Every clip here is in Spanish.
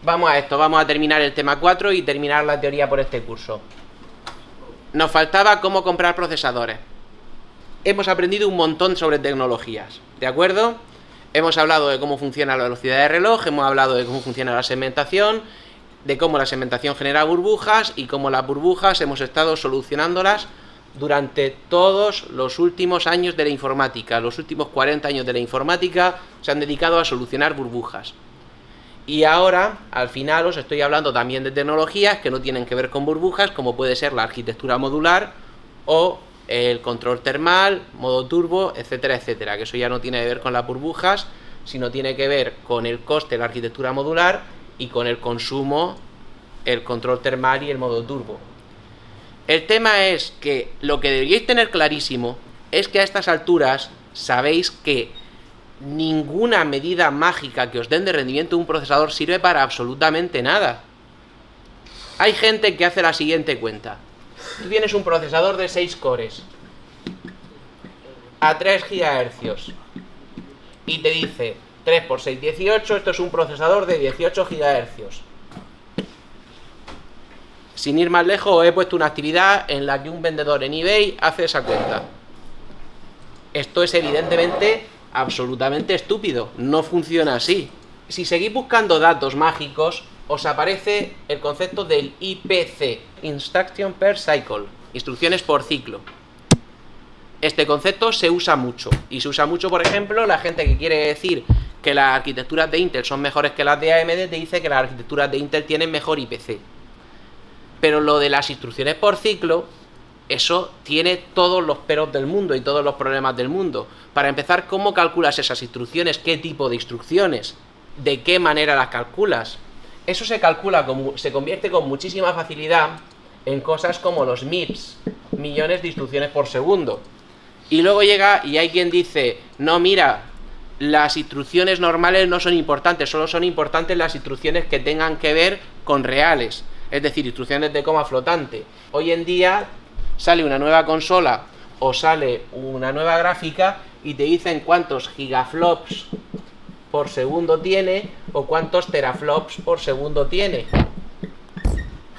Vamos a esto, vamos a terminar el tema 4 y terminar la teoría por este curso. Nos faltaba cómo comprar procesadores. Hemos aprendido un montón sobre tecnologías, ¿de acuerdo? Hemos hablado de cómo funciona la velocidad de reloj, hemos hablado de cómo funciona la segmentación, de cómo la segmentación genera burbujas y cómo las burbujas hemos estado solucionándolas durante todos los últimos años de la informática. Los últimos 40 años de la informática se han dedicado a solucionar burbujas. Y ahora, al final, os estoy hablando también de tecnologías que no tienen que ver con burbujas, como puede ser la arquitectura modular o el control termal, modo turbo, etcétera, etcétera. Que eso ya no tiene que ver con las burbujas, sino tiene que ver con el coste de la arquitectura modular y con el consumo, el control termal y el modo turbo. El tema es que lo que deberíais tener clarísimo es que a estas alturas sabéis que ninguna medida mágica que os den de rendimiento de un procesador sirve para absolutamente nada. Hay gente que hace la siguiente cuenta. Tú tienes un procesador de 6 cores a 3 GHz y te dice 3 por 6, 18, esto es un procesador de 18 GHz. Sin ir más lejos, he puesto una actividad en la que un vendedor en eBay hace esa cuenta. Esto es evidentemente absolutamente estúpido, no funciona así. Si seguís buscando datos mágicos, os aparece el concepto del IPC, Instruction Per Cycle, instrucciones por ciclo. Este concepto se usa mucho, y se usa mucho, por ejemplo, la gente que quiere decir que las arquitecturas de Intel son mejores que las de AMD, te dice que las arquitecturas de Intel tienen mejor IPC. Pero lo de las instrucciones por ciclo, eso tiene todos los peros del mundo y todos los problemas del mundo. Para empezar, ¿cómo calculas esas instrucciones? ¿Qué tipo de instrucciones? ¿De qué manera las calculas? Eso se calcula, se convierte con muchísima facilidad en cosas como los MIPS, millones de instrucciones por segundo. Y luego llega y hay quien dice, no, mira, las instrucciones normales no son importantes, solo son importantes las instrucciones que tengan que ver con reales, es decir, instrucciones de coma flotante. Hoy en día sale una nueva consola o sale una nueva gráfica y te dicen cuántos gigaflops por segundo tiene o cuántos teraflops por segundo tiene.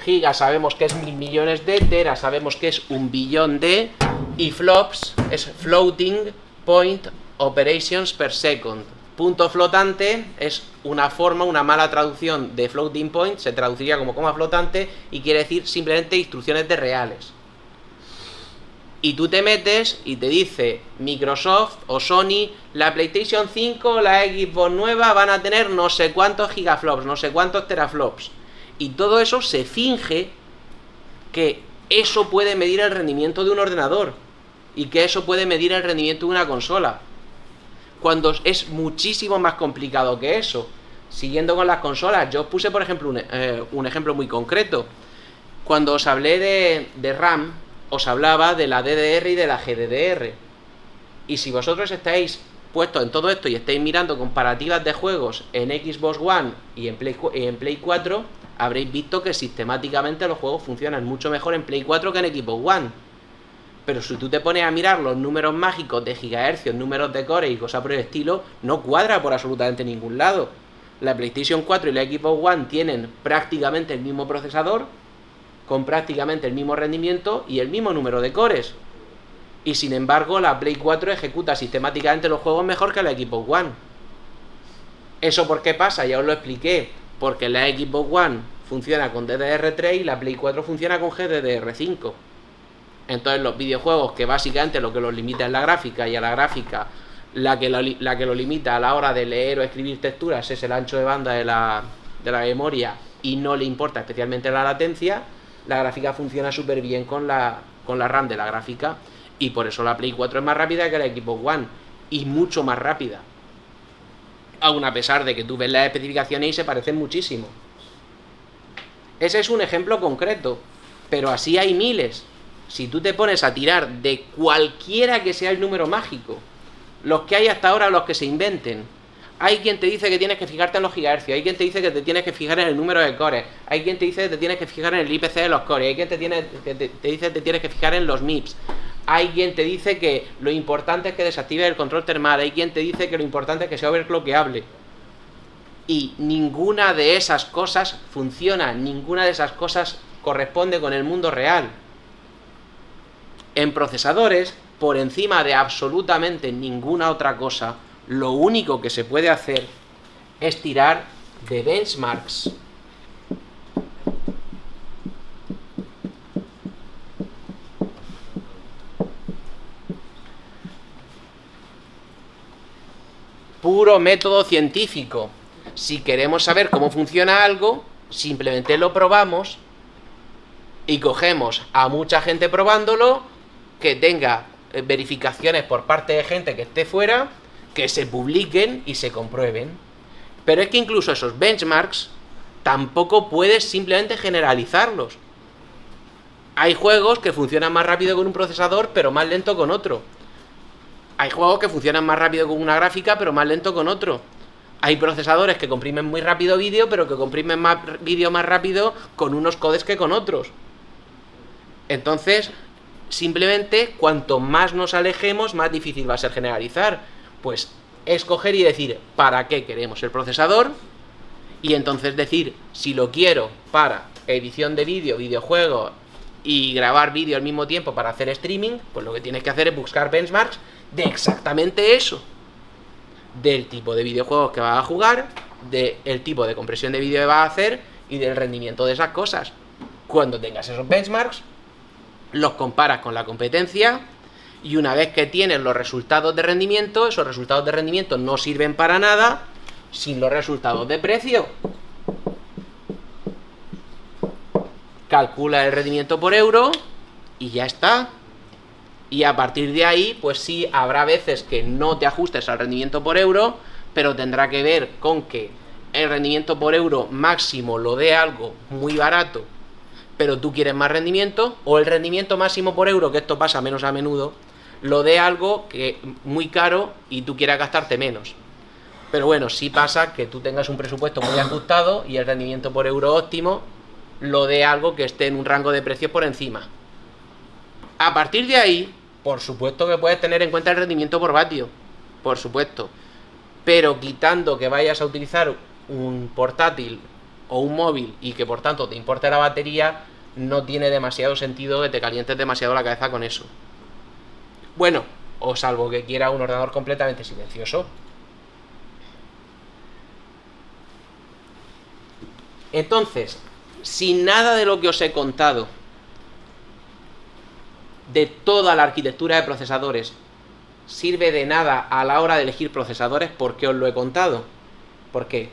Giga sabemos que es 1000 millones de, tera sabemos que es 1 billón de, y flops es floating point operations per second. Punto flotante es una forma, una mala traducción de floating point, se traduciría como coma flotante y quiere decir simplemente instrucciones de reales. Y tú te metes y te dice Microsoft o Sony, la PlayStation 5, la Xbox nueva van a tener no sé cuántos gigaflops, no sé cuántos teraflops. Y todo eso se finge que eso puede medir el rendimiento de un ordenador y que eso puede medir el rendimiento de una consola, cuando es muchísimo más complicado que eso. Siguiendo con las consolas, yo os puse por ejemplo un ejemplo muy concreto. Cuando os hablé de RAM, os hablaba de la DDR y de la GDDR. Y si vosotros estáis puestos en todo esto y estáis mirando comparativas de juegos en Xbox One y en Play 4, habréis visto que sistemáticamente los juegos funcionan mucho mejor en Play 4 que en Xbox One. Pero si tú te pones a mirar los números mágicos de gigahercios, números de core y cosas por el estilo, no cuadra por absolutamente ningún lado. La PlayStation 4 y la Xbox One tienen prácticamente el mismo procesador, con prácticamente el mismo rendimiento y el mismo número de cores. Y sin embargo, la Play 4 ejecuta sistemáticamente los juegos mejor que la Xbox One. ¿Eso por qué pasa? Ya os lo expliqué. Porque la Xbox One funciona con DDR3 y la Play 4 funciona con GDDR5. Entonces los videojuegos, que básicamente lo que los limita es la gráfica, y a la gráfica la que lo limita a la hora de leer o escribir texturas es el ancho de banda de la memoria y no le importa especialmente la latencia, la gráfica funciona súper bien con la RAM de la gráfica, y por eso la Play 4 es más rápida que la Xbox One, y mucho más rápida, aun a pesar de que tú ves las especificaciones y se parecen muchísimo. Ese es un ejemplo concreto, pero así hay miles. Si tú te pones a tirar de cualquiera que sea el número mágico, los que hay hasta ahora, los que se inventen, hay quien te dice que tienes que fijarte en los gigahercios, hay quien te dice que te tienes que fijar en el número de cores, hay quien te dice que te tienes que fijar en el IPC de los cores, hay quien te dice que te tienes que fijar en los MIPS, hay quien te dice que lo importante es que desactives el control termal, hay quien te dice que lo importante es que sea overclockeable. Y ninguna de esas cosas funciona, ninguna de esas cosas corresponde con el mundo real. En procesadores, por encima de absolutamente ninguna otra cosa, lo único que se puede hacer es tirar de benchmarks. Puro método científico. Si queremos saber cómo funciona algo, simplemente lo probamos y cogemos a mucha gente probándolo, que tenga verificaciones por parte de gente que esté fuera, que se publiquen y se comprueben. Pero es que incluso esos benchmarks tampoco puedes simplemente generalizarlos. Hay juegos que funcionan más rápido con un procesador, pero más lento con otro. Hay juegos que funcionan más rápido con una gráfica, pero más lento con otro. Hay procesadores que comprimen muy rápido vídeo, pero que comprimen más vídeo más rápido con unos codecs que con otros. Entonces, simplemente, cuanto más nos alejemos, más difícil va a ser generalizar. Pues escoger y decir para qué queremos el procesador, y entonces decir si lo quiero para edición de vídeo, videojuego y grabar vídeo al mismo tiempo para hacer streaming, pues lo que tienes que hacer es buscar benchmarks de exactamente eso. Del tipo de videojuegos que vas a jugar, del tipo de compresión de vídeo que vas a hacer y del rendimiento de esas cosas. Cuando tengas esos benchmarks, los comparas con la competencia, y una vez que tienes los resultados de rendimiento, esos resultados de rendimiento no sirven para nada sin los resultados de precio. Calcula el rendimiento por euro y ya está. Y a partir de ahí, pues sí, habrá veces que no te ajustes al rendimiento por euro, pero tendrá que ver con que el rendimiento por euro máximo lo dé algo muy barato, pero tú quieres más rendimiento, o el rendimiento máximo por euro, que esto pasa menos a menudo, lo dé algo que muy caro y tú quieras gastarte menos. Pero bueno, sí pasa que tú tengas un presupuesto muy ajustado y el rendimiento por euro óptimo lo dé algo que esté en un rango de precios por encima. A partir de ahí, por supuesto que puedes tener en cuenta el rendimiento por vatio, por supuesto, pero quitando que vayas a utilizar un portátil o un móvil y que por tanto te importe la batería, no tiene demasiado sentido que te calientes demasiado la cabeza con eso. Bueno, o salvo que quiera un ordenador completamente silencioso. Entonces, si nada de lo que os he contado de toda la arquitectura de procesadores sirve de nada a la hora de elegir procesadores, ¿por qué os lo he contado? Porque,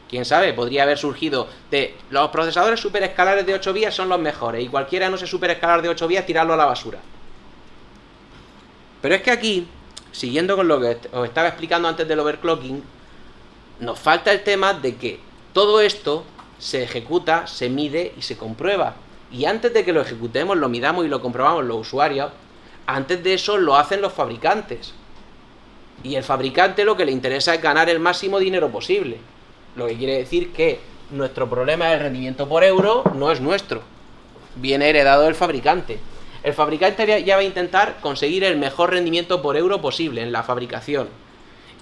quién sabe, podría haber surgido de los procesadores superescalares de 8 vías son los mejores y cualquiera no sé superescalar de 8 vías tirarlo a la basura. Pero es que aquí, siguiendo con lo que os estaba explicando antes del overclocking, nos falta el tema de que todo esto se ejecuta, se mide y se comprueba. Y antes de que lo ejecutemos, lo midamos y lo comprobamos los usuarios, antes de eso lo hacen los fabricantes. Y el fabricante lo que le interesa es ganar el máximo dinero posible. Lo que quiere decir que nuestro problema del rendimiento por euro no es nuestro. Viene heredado del fabricante. El fabricante ya va a intentar conseguir el mejor rendimiento por euro posible en la fabricación.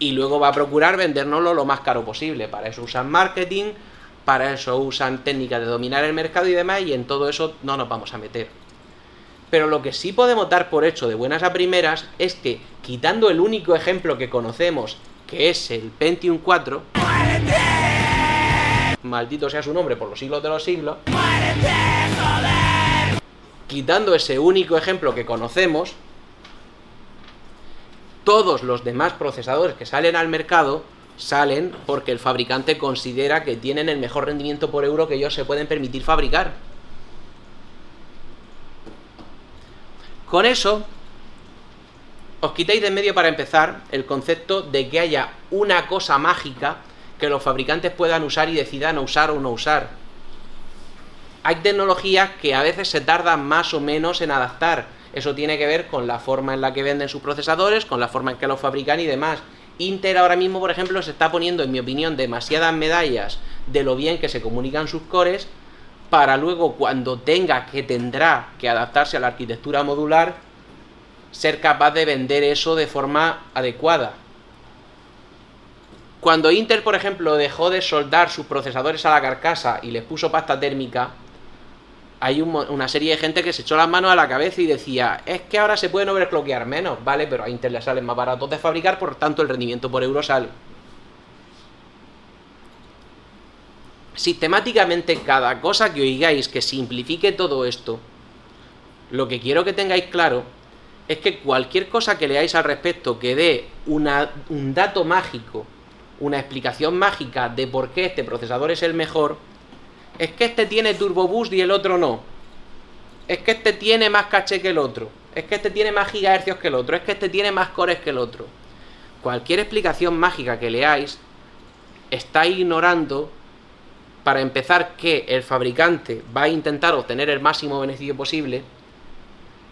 Y luego va a procurar vendérnoslo lo más caro posible. Para eso usan marketing, para eso usan técnicas de dominar el mercado y demás, y en todo eso no nos vamos a meter. Pero lo que sí podemos dar por hecho de buenas a primeras es que, quitando el único ejemplo que conocemos, que es el Pentium 4, maldito sea su nombre por los siglos de los siglos, quitando ese único ejemplo que conocemos, todos los demás procesadores que salen al mercado salen porque el fabricante considera que tienen el mejor rendimiento por euro que ellos se pueden permitir fabricar. Con eso, os quitáis de en medio para empezar el concepto de que haya una cosa mágica que los fabricantes puedan usar y decidan usar o no usar. Hay tecnologías que a veces se tardan más o menos en adaptar. Eso tiene que ver con la forma en la que venden sus procesadores, con la forma en que los fabrican y demás. Intel ahora mismo, por ejemplo, se está poniendo, en mi opinión, demasiadas medallas de lo bien que se comunican sus cores, para luego, cuando tendrá que adaptarse a la arquitectura modular, ser capaz de vender eso de forma adecuada. Cuando Intel, por ejemplo, dejó de soldar sus procesadores a la carcasa y les puso pasta térmica, hay una serie de gente que se echó las manos a la cabeza y decía, es que ahora se pueden overclockear menos, ¿vale? Pero a Intel le salen más baratos de fabricar, por tanto el rendimiento por euro sale. Sistemáticamente, cada cosa que oigáis que simplifique todo esto, lo que quiero que tengáis claro es que cualquier cosa que leáis al respecto que dé un dato mágico, una explicación mágica de por qué este procesador es el mejor, es que este tiene turbo boost y el otro no, es que este tiene más caché que el otro, es que este tiene más gigahercios que el otro, es que este tiene más cores que el otro. Cualquier explicación mágica que leáis está ignorando, para empezar, que el fabricante va a intentar obtener el máximo beneficio posible,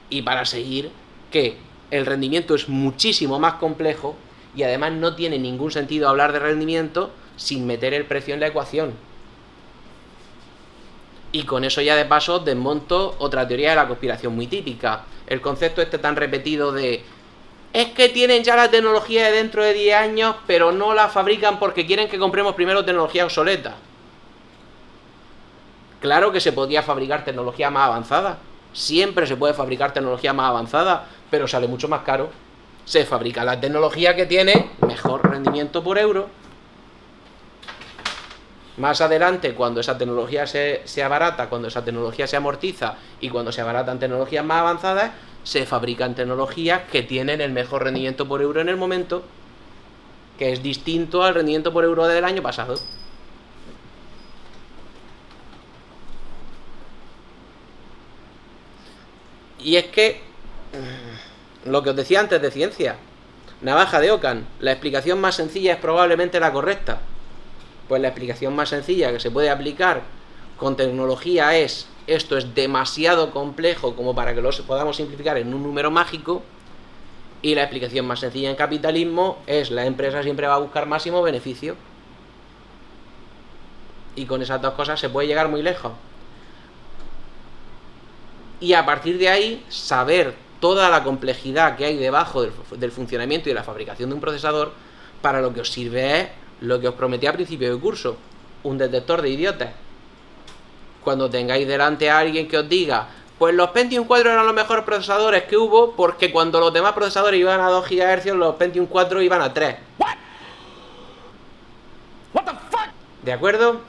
y para seguir, que el rendimiento es muchísimo más complejo y además no tiene ningún sentido hablar de rendimiento sin meter el precio en la ecuación. Y con eso ya de paso desmonto otra teoría de la conspiración muy típica, el concepto este tan repetido de es que tienen ya la tecnología de dentro de 10 años pero no la fabrican porque quieren que compremos primero tecnología obsoleta. Claro que se podría fabricar tecnología más avanzada, siempre se puede fabricar tecnología más avanzada, pero sale mucho más caro. Se fabrica la tecnología que tiene mejor rendimiento por euro. Más adelante, cuando esa tecnología se abarata, cuando esa tecnología se amortiza y cuando se abaratan tecnologías más avanzadas, se fabrican tecnologías que tienen el mejor rendimiento por euro en el momento, que es distinto al rendimiento por euro del año pasado. Y es que lo que os decía antes de ciencia, navaja de Ockham, la explicación más sencilla es probablemente la correcta. Pues la explicación más sencilla que se puede aplicar con tecnología es, esto es demasiado complejo como para que lo podamos simplificar en un número mágico, y la explicación más sencilla en capitalismo es, la empresa siempre va a buscar máximo beneficio. Y con esas dos cosas se puede llegar muy lejos. Y a partir de ahí, saber toda la complejidad que hay debajo del funcionamiento y de la fabricación de un procesador, para lo que os sirve es lo que os prometí a principio de curso, un detector de idiotas. Cuando tengáis delante a alguien que os diga, pues los Pentium 4 eran los mejores procesadores que hubo, porque cuando los demás procesadores iban a 2 GHz, los Pentium 4 iban a 3. ¿De acuerdo?